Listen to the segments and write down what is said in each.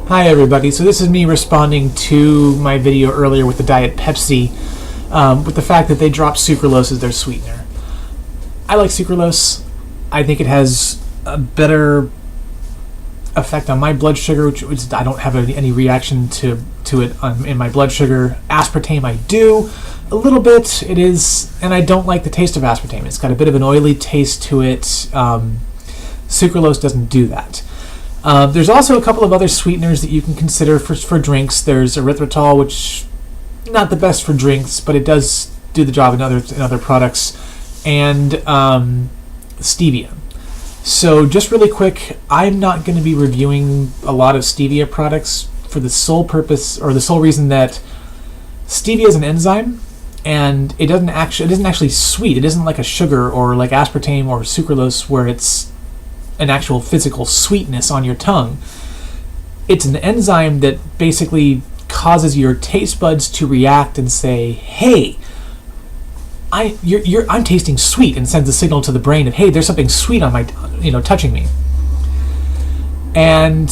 Hi everybody, so this is me responding to my video earlier with the Diet Pepsi, with the fact that they dropped sucralose as their sweetener. I like sucralose. I think it has a better effect on my blood sugar, which I don't have any reaction to it in my blood sugar. Aspartame I do, a little bit it is, and I don't like the taste of aspartame. It's got a bit of an oily taste to it. Sucralose doesn't do that. There's also a couple of other sweeteners that you can consider for drinks. There's erythritol, which not the best for drinks, but it does do the job in other products, and stevia. So just really quick, I'm not going to be reviewing a lot of stevia products for the sole purpose or the sole reason that stevia is an enzyme, and it isn't actually sweet. It isn't like a sugar or like aspartame or sucralose where it's an actual physical sweetness on your tongue. It's an enzyme that basically causes your taste buds to react and say, "Hey, I'm tasting sweet," and sends a signal to the brain of, "Hey, there's something sweet on my, touching me." And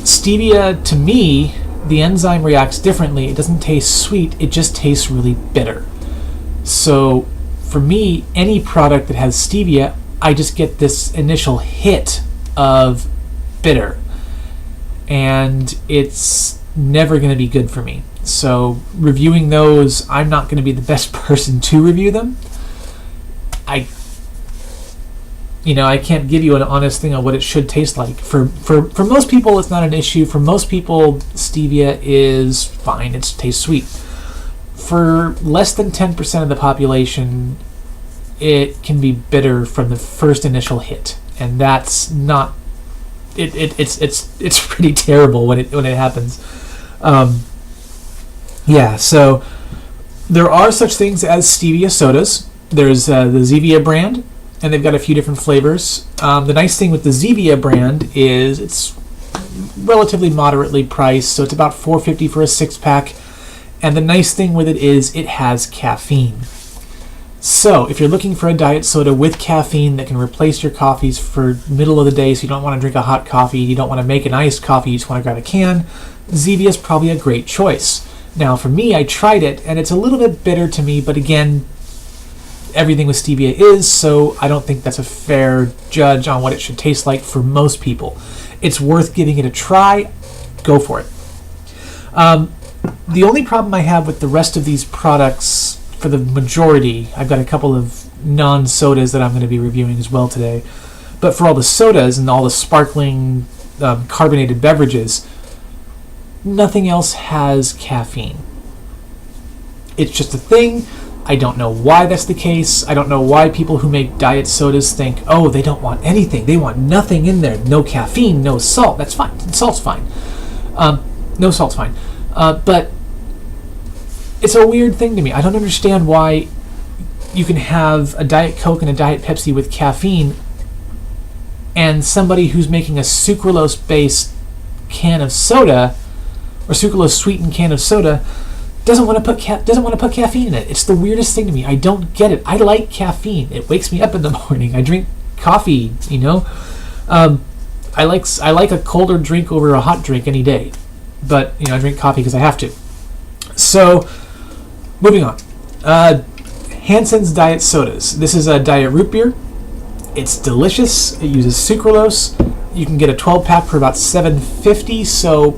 stevia, to me, the enzyme reacts differently. It doesn't taste sweet. It just tastes really bitter. So, for me, any product that has stevia, I just get this initial hit of bitter, and it's never going to be good for me. So reviewing those, I'm not going to be the best person to review them. I can't give you an honest thing on what it should taste like. For most people, it's not an issue. For most people, stevia is fine. It tastes sweet. For less than 10% of the population, it can be bitter from the first initial hit, and that's not. It's pretty terrible when it happens. So there are such things as stevia sodas. There's the Zevia brand, and they've got a few different flavors. The nice thing with the Zevia brand is it's relatively moderately priced, so it's about $4.50 for a 6-pack. And the nice thing with it is it has caffeine. So, if you're looking for a diet soda with caffeine that can replace your coffees for middle of the day, so you don't want to drink a hot coffee, you don't want to make an iced coffee, you just want to grab a can, Zevia is probably a great choice. Now, for me, I tried it, and it's a little bit bitter to me, but again, everything with stevia is, so I don't think that's a fair judge on what it should taste like for most people. It's worth giving it a try. Go for it. The only problem I have with the rest of these products, for the majority, I've got a couple of non-sodas that I'm going to be reviewing as well today, but for all the sodas and all the sparkling carbonated beverages, nothing else has caffeine. It's just a thing. I don't know why that's the case. I don't know why people who make diet sodas think, oh, they don't want anything. They want nothing in there. No caffeine, no salt. That's fine. Salt's fine. No salt's fine. But it's a weird thing to me. I don't understand why you can have a Diet Coke and a Diet Pepsi with caffeine, and somebody who's making a sucralose-based can of soda, or sucralose-sweetened can of soda, doesn't want to put caffeine in it. It's the weirdest thing to me. I don't get it. I like caffeine. It wakes me up in the morning. I drink coffee. I like a colder drink over a hot drink any day, but I drink coffee because I have to. So, moving on. Hanson's Diet Sodas. This is a diet root beer. It's delicious. It uses sucralose. You can get a 12-pack for about $7.50, so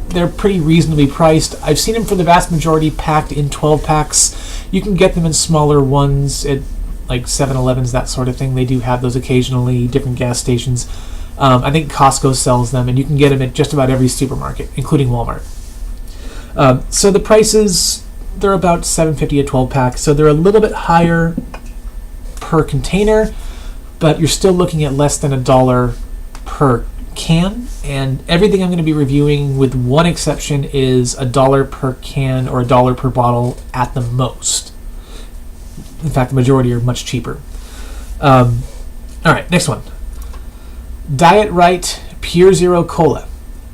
they're pretty reasonably priced. I've seen them for the vast majority packed in 12-packs. You can get them in smaller ones at like 7-Elevens, that sort of thing. They do have those occasionally, different gas stations. I think Costco sells them, and you can get them at just about every supermarket, including Walmart. So the prices, they're about $7.50 a 12-pack, so they're a little bit higher per container, but you're still looking at less than $1 per can, and everything I'm going to be reviewing, with one exception, is $1 per can or $1 per bottle at the most. In fact, the majority are much cheaper. All right, next one. Diet Rite Pure Zero Cola.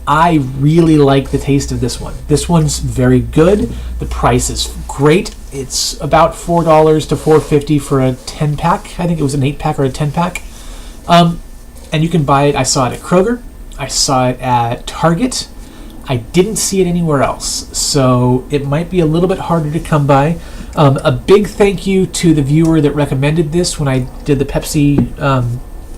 I really like the taste of this one. This one's very good. The price is great. It's about $4 to $4.50 for a 10-pack. I think it was an 8-pack or a 10-pack. And you can buy it. I saw it at Kroger. I saw it at Target. I didn't see it anywhere else, so it might be a little bit harder to come by. A big thank you to the viewer that recommended this when I did the Pepsi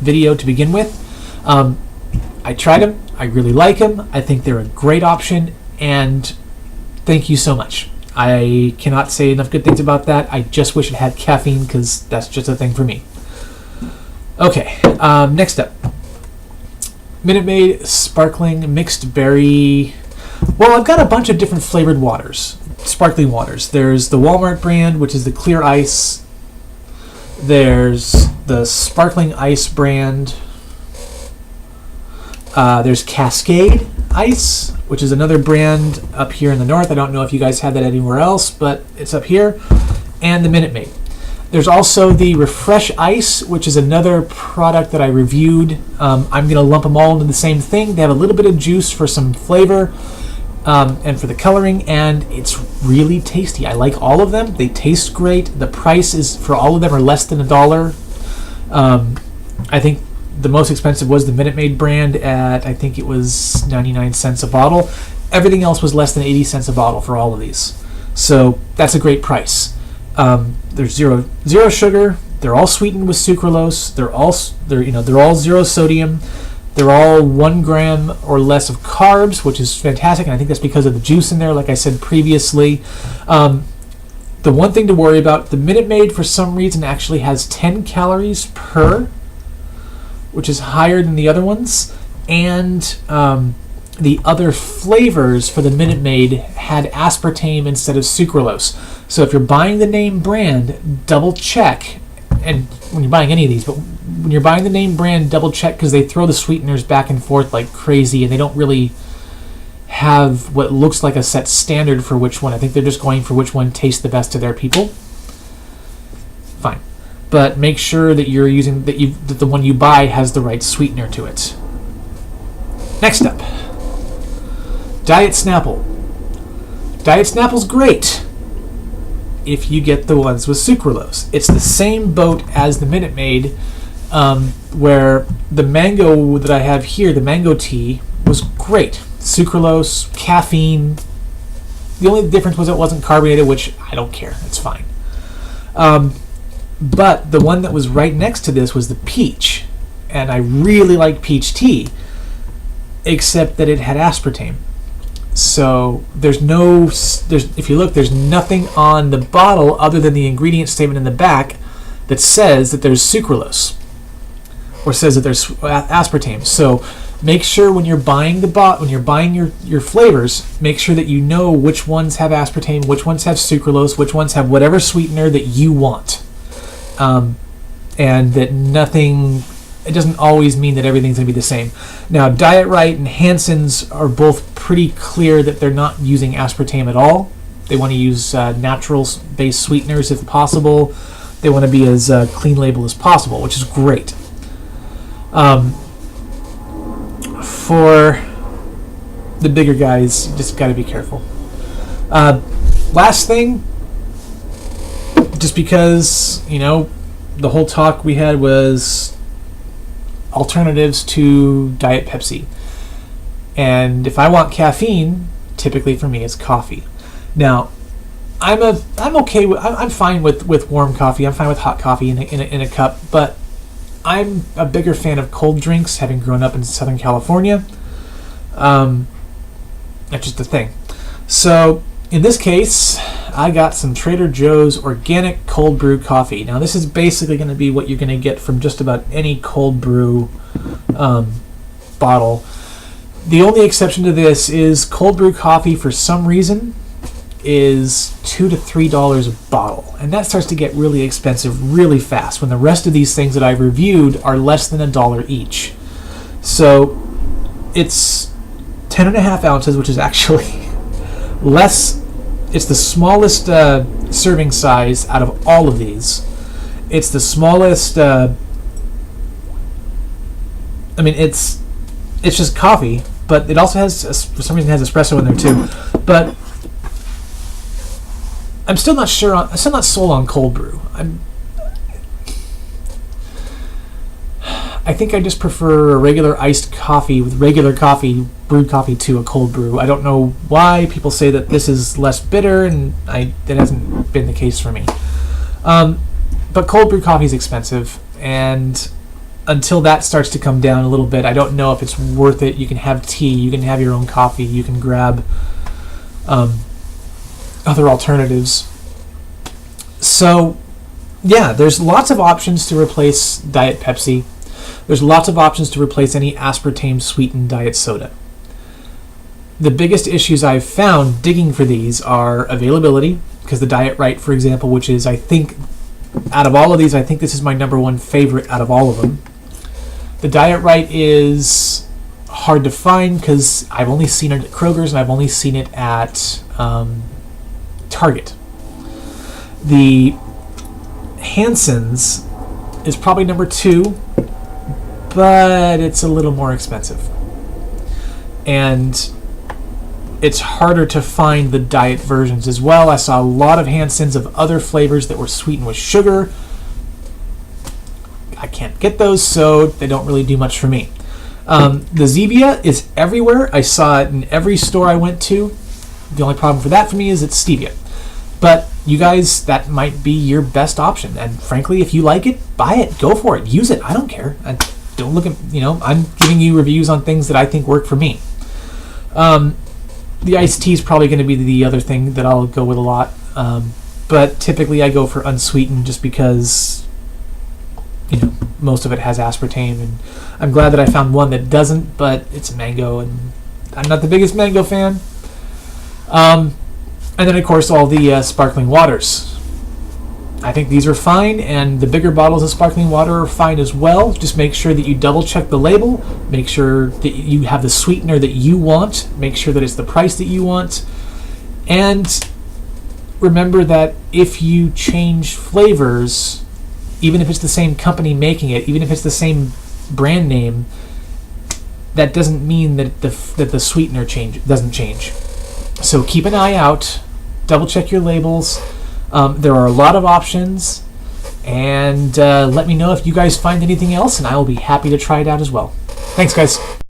video to begin with. I tried them. I really like them. I think they're a great option, and thank you so much. I cannot say enough good things about that. I just wish it had caffeine because that's just a thing for me. Okay, next up. Minute Maid Sparkling Mixed Berry. Well, I've got a bunch of different flavored waters, sparkling waters. There's the Walmart brand, which is the clear ice. There's the Sparkling Ice brand. There's Cascade Ice, which is another brand up here in the north. I don't know if you guys have that anywhere else, but it's up here. And the Minute Maid. There's also the Refresh Ice, which is another product that I reviewed. I'm going to lump them all into the same thing. They have a little bit of juice for some flavor and for the coloring, and it's really tasty. I like all of them. They taste great. The price is for all of them are less than $1. I think the most expensive was the Minute Maid brand at, I think it was 99 cents a bottle. Everything else was less than 80 cents a bottle for all of these. So that's a great price. There's zero sugar. They're all sweetened with sucralose. They're all zero sodium. They're all 1 gram or less of carbs, which is fantastic. And I think that's because of the juice in there, like I said previously. The one thing to worry about, the Minute Maid for some reason actually has 10 calories per, which is higher than the other ones. And the other flavors for the Minute Maid had aspartame instead of sucralose. So if you're buying the name brand, double check. And when you're buying any of these, but when you're buying the name brand, double check, because they throw the sweeteners back and forth like crazy, and they don't really have what looks like a set standard for which one. I think they're just going for which one tastes the best to their people. Fine, but make sure that you're using that the one you buy has the right sweetener to it. Next up, Diet Snapple. Diet Snapple's great if you get the ones with sucralose. It's the same boat as the Minute Maid, where the mango that I have here, the mango tea, was great. Sucralose, caffeine. The only difference was it wasn't carbonated, which I don't care. It's fine. But the one that was right next to this was the peach, and I really like peach tea, except that it had aspartame. So if you look, there's nothing on the bottle other than the ingredient statement in the back that says that there's sucralose or says that there's aspartame. So make sure when you're buying your flavors, make sure that you know which ones have aspartame, which ones have sucralose, which ones have whatever sweetener that you want, and that nothing. It doesn't always mean that everything's going to be the same. Now, Diet Rite and Hansons are both pretty clear that they're not using aspartame at all. They want to use natural-based sweeteners if possible. They want to be as clean label as possible, which is great. For the bigger guys, you just got to be careful. Last thing, just because, the whole talk we had was alternatives to Diet Pepsi. And if I want caffeine, typically for me it's coffee. Now, I'm fine with warm coffee. I'm fine with hot coffee in a cup, but I'm a bigger fan of cold drinks, having grown up in Southern California. That's just the thing. So in this case, I got some Trader Joe's organic cold brew coffee. Now this is basically going to be what you're going to get from just about any cold brew bottle. The only exception to this is cold brew coffee for some reason is $2 to $3 a bottle, and that starts to get really expensive really fast when the rest of these things that I've reviewed are less than $1 each. So it's 10.5 ounces, which is actually less. It's the smallest serving size out of all of these. It's the smallest. It's just coffee, but it also has, for some reason, has espresso in there too. But I'm still not sure. I'm still not sold on cold brew. I think I just prefer a regular iced coffee with regular coffee, brewed coffee, to a cold brew. I don't know why people say that this is less bitter, and that hasn't been the case for me. But cold brew coffee is expensive, and until that starts to come down a little bit, I don't know if it's worth it. You can have tea, you can have your own coffee, you can grab other alternatives. So, yeah, there's lots of options to replace Diet Pepsi. There's lots of options to replace any aspartame-sweetened diet soda. The biggest issues I've found digging for these are availability, because the Diet Rite, for example, which is, I think, out of all of these, I think this is my number one favorite out of all of them. The Diet Rite is hard to find because I've only seen it at Kroger's and I've only seen it at Target. The Hansons is probably number 2, but it's a little more expensive. And it's harder to find the diet versions as well. I saw a lot of Hansons of other flavors that were sweetened with sugar. I can't get those, so they don't really do much for me. The Zevia is everywhere. I saw it in every store I went to. The only problem for that for me is it's Stevia. But you guys, that might be your best option. And frankly, if you like it, buy it. Go for it. Use it. I don't care. Don't look at, I'm giving you reviews on things that I think work for me. The iced tea is probably going to be the other thing that I'll go with a lot. But typically I go for unsweetened just because, most of it has aspartame. And I'm glad that I found one that doesn't, but it's mango, and I'm not the biggest mango fan. And then, of course, all the sparkling waters. I think these are fine, and the bigger bottles of sparkling water are fine as well. Just make sure that you double-check the label. Make sure that you have the sweetener that you want. Make sure that it's the price that you want. And remember that if you change flavors, even if it's the same company making it, even if it's the same brand name, that doesn't mean that the sweetener doesn't change. So keep an eye out. Double-check your labels. There are a lot of options, and let me know if you guys find anything else, and I will be happy to try it out as well. Thanks, guys.